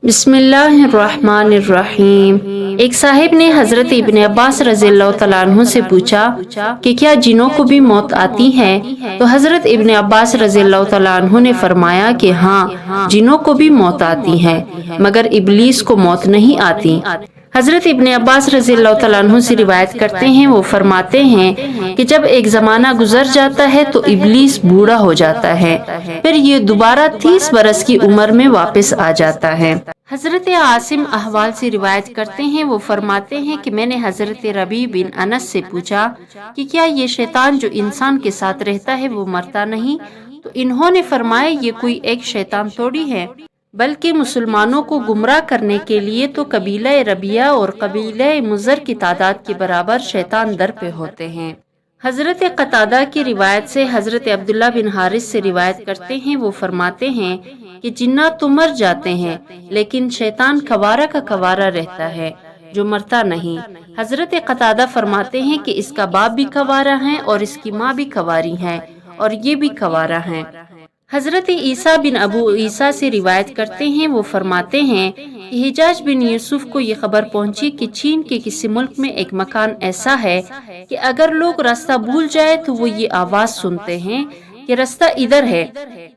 بسم اللہ الرحمن الرحیم۔ ایک صاحب نے حضرت ابن عباس رضی اللہ تعالیٰ عنہ سے پوچھا کہ کیا جنوں کو بھی موت آتی ہے؟ تو حضرت ابن عباس رضی اللہ تعالیٰ عنہ نے فرمایا کہ ہاں، جنوں کو بھی موت آتی ہے، مگر ابلیس کو موت نہیں آتی۔ حضرت ابن عباس رضی اللہ تعالیٰ عنہ سے روایت کرتے ہیں، وہ فرماتے ہیں کہ جب ایک زمانہ گزر جاتا ہے تو ابلیس بوڑھا ہو جاتا ہے، پھر یہ دوبارہ 30 برس کی عمر میں واپس آ جاتا ہے۔ حضرت عاصم احوال سے روایت کرتے ہیں، وہ فرماتے ہیں کہ میں نے حضرت ربیع بن انس سے پوچھا کہ کیا یہ شیطان جو انسان کے ساتھ رہتا ہے وہ مرتا نہیں؟ تو انہوں نے فرمایا یہ کوئی ایک شیطان تھوڑی ہے، بلکہ مسلمانوں کو گمراہ کرنے کے لیے تو قبیلہ ربیعہ اور قبیلہ مضر کی تعداد کے برابر شیطان در پہ ہوتے ہیں۔ حضرت قتادہ کی روایت سے حضرت عبداللہ بن حارث سے روایت کرتے ہیں، وہ فرماتے ہیں کہ جنات تو مر جاتے ہیں لیکن شیطان کوارا کا کوارا رہتا ہے جو مرتا نہیں۔ حضرت قتادہ فرماتے ہیں کہ اس کا باپ بھی کوارا ہے اور اس کی ماں بھی کواری ہے اور یہ بھی کوارا ہے۔ حضرت عیسیٰ بن ابو عیسیٰ سے روایت کرتے ہیں، وہ فرماتے ہیں کہ حجاج بن یوسف کو یہ خبر پہنچی کہ چین کے کسی ملک میں ایک مکان ایسا ہے کہ اگر لوگ راستہ بھول جائے تو وہ یہ آواز سنتے ہیں کہ راستہ ادھر ہے،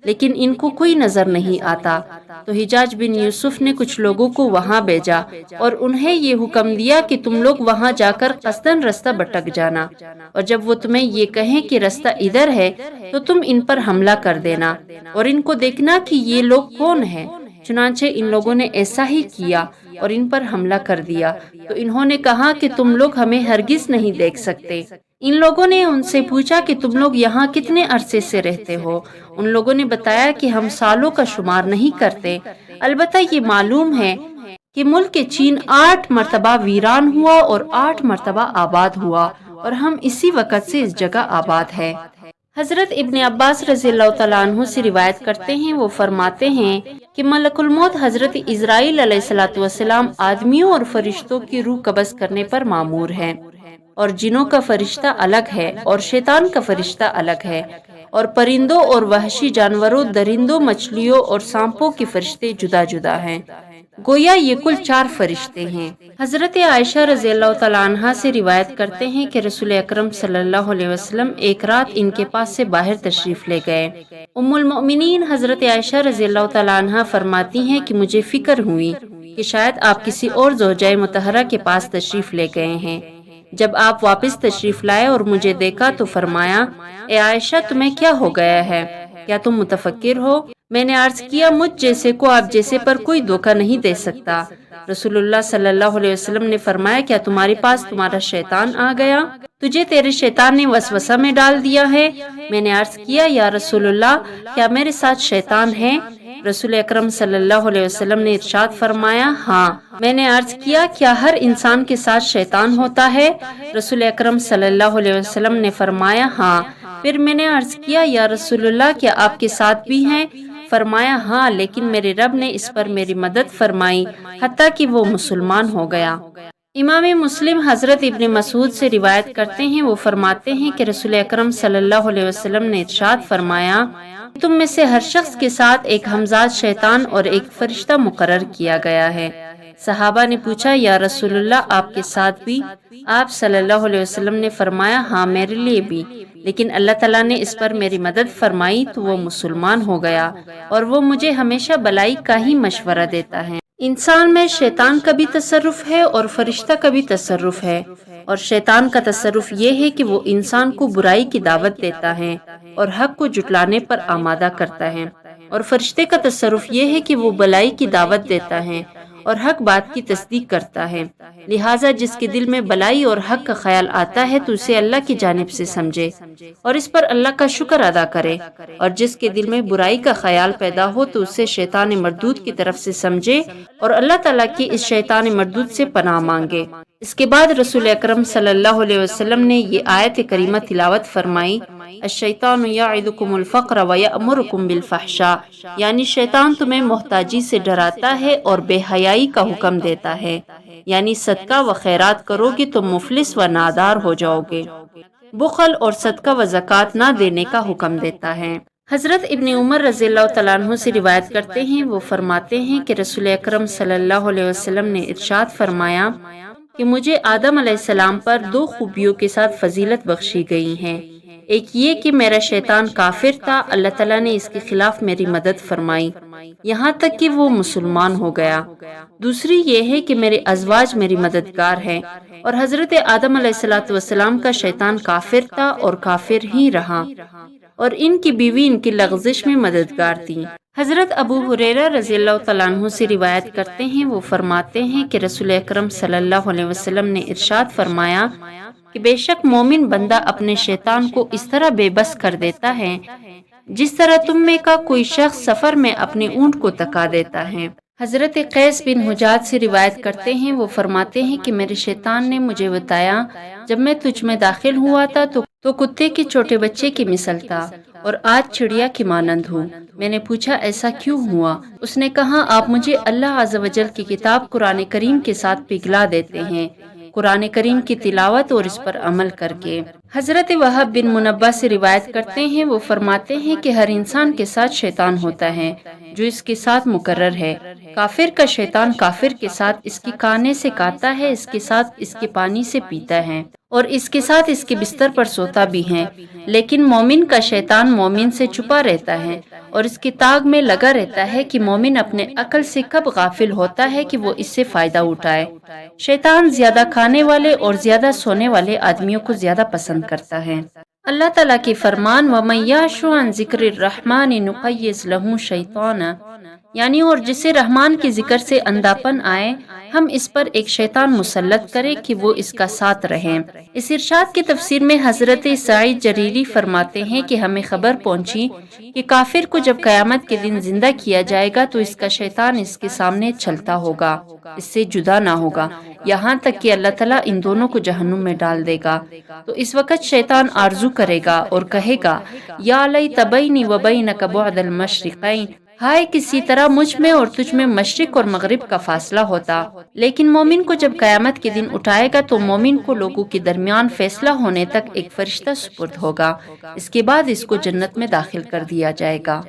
لیکن ان کو کوئی نظر نہیں آتا۔ تو حجاج بن یوسف نے کچھ لوگوں کو وہاں بھیجا اور انہیں یہ حکم دیا کہ تم لوگ وہاں جا کر قصداً راستہ بھٹک جانا، اور جب وہ تمہیں یہ کہیں کہ راستہ ادھر ہے تو تم ان پر حملہ کر دینا اور ان کو دیکھنا کہ یہ لوگ کون ہیں۔ چنانچہ ان لوگوں نے ایسا ہی کیا اور ان پر حملہ کر دیا۔ تو انہوں نے کہا کہ تم لوگ ہمیں ہرگز نہیں دیکھ سکتے۔ ان لوگوں نے ان سے پوچھا کہ تم لوگ یہاں کتنے عرصے سے رہتے ہو؟ ان لوگوں نے بتایا کہ ہم سالوں کا شمار نہیں کرتے، البتہ یہ معلوم ہے کہ ملک چین 8 مرتبہ ویران ہوا اور 8 مرتبہ آباد ہوا، اور ہم اسی وقت سے اس جگہ آباد ہے۔ حضرت ابن عباس رضی اللہ تعالیٰ عنہ سے روایت کرتے ہیں، وہ فرماتے ہیں کہ ملک الموت حضرت اسرائیل علیہ السلام آدمیوں اور فرشتوں کی روح قبض کرنے پر مامور ہے، اور جنوں کا فرشتہ الگ ہے اور شیطان کا فرشتہ الگ ہے، اور پرندوں اور وحشی جانوروں، درندوں، مچھلیوں اور سانپوں کے فرشتے جدا جدا ہیں، گویا یہ کل 4 فرشتے ہیں۔ حضرت عائشہ رضی اللہ تعالیٰ عنہا سے روایت کرتے ہیں کہ رسول اکرم صلی اللہ علیہ وسلم ایک رات ان کے پاس سے باہر تشریف لے گئے۔ ام المؤمنین حضرت عائشہ رضی اللہ تعالیٰ عنہا فرماتی ہیں کہ مجھے فکر ہوئی کہ شاید آپ کسی اور زوجہ مطہرہ کے پاس تشریف لے گئے ہیں۔ جب آپ واپس تشریف لائے اور مجھے دیکھا تو فرمایا، اے عائشہ تمہیں کیا ہو گیا ہے؟ کیا تم متفکر ہو؟ میں نے عرض کیا، مجھ جیسے کو آپ جیسے پر کوئی دھوکہ نہیں دے سکتا۔ رسول اللہ صلی اللہ علیہ وسلم نے فرمایا، کیا تمہارے پاس تمہارا شیطان آ گیا؟ تجھے تیرے شیطان نے وسوسہ میں ڈال دیا ہے؟ میں نے عرض کیا، یا رسول اللہ، کیا میرے ساتھ شیطان ہے؟ رسول اکرم صلی اللہ علیہ وسلم نے ارشاد فرمایا، ہاں۔ میں نے عرض کیا، کیا ہر انسان کے ساتھ شیطان ہوتا ہے؟ رسول اکرم صلی اللہ علیہ وسلم نے فرمایا، ہاں۔ پھر میں نے عرض کیا، یا رسول اللہ، کیا آپ کے ساتھ بھی ہیں؟ فرمایا، ہاں، لیکن میرے رب نے اس پر میری مدد فرمائی حتیٰ کہ وہ مسلمان ہو گیا۔ امام مسلم حضرت ابن مسعود سے روایت کرتے ہیں، وہ فرماتے ہیں کہ رسول اکرم صلی اللہ علیہ وسلم نے ارشاد فرمایا، تم میں سے ہر شخص کے ساتھ ایک ہمزاد شیطان اور ایک فرشتہ مقرر کیا گیا ہے۔ صحابہ نے پوچھا، یا رسول اللہ، آپ کے ساتھ بھی؟ آپ صلی اللہ علیہ وسلم نے فرمایا، ہاں، میرے لیے بھی، لیکن اللہ تعالیٰ نے اس پر میری مدد فرمائی تو وہ مسلمان ہو گیا، اور وہ مجھے ہمیشہ بلائی کا ہی مشورہ دیتا ہے۔ انسان میں شیطان کا بھی تصرف ہے اور فرشتہ کا بھی تصرف ہے، اور شیطان کا تصرف یہ ہے کہ وہ انسان کو برائی کی دعوت دیتا ہے اور حق کو جھٹلانے پر آمادہ کرتا ہے، اور فرشتے کا تصرف یہ ہے کہ وہ بلائی کی دعوت دیتا ہے اور حق بات کی تصدیق کرتا ہے۔ لہٰذا جس کے دل میں بلائی اور حق کا خیال آتا ہے تو اسے اللہ کی جانب سے سمجھے اور اس پر اللہ کا شکر ادا کرے، اور جس کے دل میں برائی کا خیال پیدا ہو تو اسے شیطان مردود کی طرف سے سمجھے اور اللہ تعالیٰ کی اس شیطان مردود سے پناہ مانگے۔ اس کے بعد رسول اکرم صلی اللہ علیہ وسلم نے یہ آیت کریمہ تلاوت فرمائی، الشیطان یعدکم الفقر ویأمرکم بالفحشاء، یعنی شیطان تمہیں محتاجی سے ڈراتا ہے اور بے حیائی کا حکم دیتا ہے، یعنی صدقہ و خیرات کرو گے تو مفلس و نادار ہو جاؤ گے، بخل اور صدقہ و زکوٰۃ نہ دینے کا حکم دیتا ہے۔ حضرت ابن عمر رضی اللہ تعالیٰ عنہ سے روایت کرتے ہیں، وہ فرماتے ہیں کہ رسول اکرم صلی اللہ علیہ وسلم نے ارشاد فرمایا کہ مجھے آدم علیہ السلام پر دو خوبیوں کے ساتھ فضیلت بخشی گئی ہیں۔ ایک یہ کہ میرا شیطان کافر تھا، اللہ تعالیٰ نے اس کے خلاف میری مدد فرمائی یہاں تک کہ وہ مسلمان ہو گیا۔ دوسری یہ ہے کہ میرے ازواج میری مددگار ہیں، اور حضرت آدم علیہ السلام کا شیطان کافر تھا اور کافر ہی رہا، اور ان کی بیوی ان کی لغزش میں مددگار تھی۔ حضرت ابو ہریرہ رضی اللہ تعالیٰ عنہ سے روایت کرتے ہیں، وہ فرماتے ہیں کہ رسول اکرم صلی اللہ علیہ وسلم نے ارشاد فرمایا کہ بے شک مومن بندہ اپنے شیطان کو اس طرح بے بس کر دیتا ہے جس طرح تم میں کا کوئی شخص سفر میں اپنے اونٹ کو تکا دیتا ہے۔ حضرت قیس بن حجاج سے روایت کرتے ہیں، وہ فرماتے ہیں کہ میرے شیطان نے مجھے بتایا جب میں تجھ میں داخل ہوا تھا تو کتے کے چھوٹے بچے کی مثل تھا اور آج چڑیا کی مانند ہوں۔ میں نے پوچھا ایسا کیوں ہوا؟ اس نے کہا آپ مجھے اللہ عز و جل کی کتاب قرآن کریم کے ساتھ پگھلا دیتے ہیں، قرآن کریم کی تلاوت اور اس پر عمل کر کے۔ حضرت وہب بن منبہ سے روایت کرتے ہیں، وہ فرماتے ہیں کہ ہر انسان کے ساتھ شیطان ہوتا ہے جو اس کے ساتھ مقرر ہے۔ کافر کا شیطان کافر کے ساتھ اس کی کانے سے کاتا ہے، اس کے ساتھ اس کے پانی سے پیتا ہے، اور اس کے ساتھ اس کے بستر پر سوتا بھی ہے۔ لیکن مومن کا شیطان مومن سے چھپا رہتا ہے اور اس کی تاغ میں لگا رہتا ہے کہ مومن اپنے عقل سے کب غافل ہوتا ہے کہ وہ اس سے فائدہ اٹھائے۔ شیطان زیادہ کھانے والے اور زیادہ سونے والے آدمیوں کو زیادہ پسند کرتا ہے۔ اللہ تعالیٰ کی فرمان وَمَن يَعْشُ عَن ذِكْرِ الرَّحْمَنِ نُقَيِّضْ لَهُ شَيْطَانًا، یعنی اور جسے رحمان کے ذکر سے اندھاپن آئے ہم اس پر ایک شیطان مسلط کرے کہ وہ اس کا ساتھ رہے۔ اس ارشاد کی تفسیر میں حضرت سعید جریری فرماتے ہیں کہ ہمیں خبر پہنچی کہ کافر کو جب قیامت کے دن زندہ کیا جائے گا تو اس کا شیطان اس کے سامنے چلتا ہوگا، اس سے جدا نہ ہوگا، یہاں تک کہ اللہ تعالیٰ ان دونوں کو جہنم میں ڈال دے گا۔ تو اس وقت شیطان آرزو کرے گا اور کہے گا یا لیت بینی و بینک بعد المشرقین، ہائے کسی طرح مجھ میں اور تجھ میں مشرق اور مغرب کا فاصلہ ہوتا۔ لیکن مومن کو جب قیامت کے دن اٹھائے گا تو مومن کو لوگوں کے درمیان فیصلہ ہونے تک ایک فرشتہ سپرد ہوگا، اس کے بعد اس کو جنت میں داخل کر دیا جائے گا۔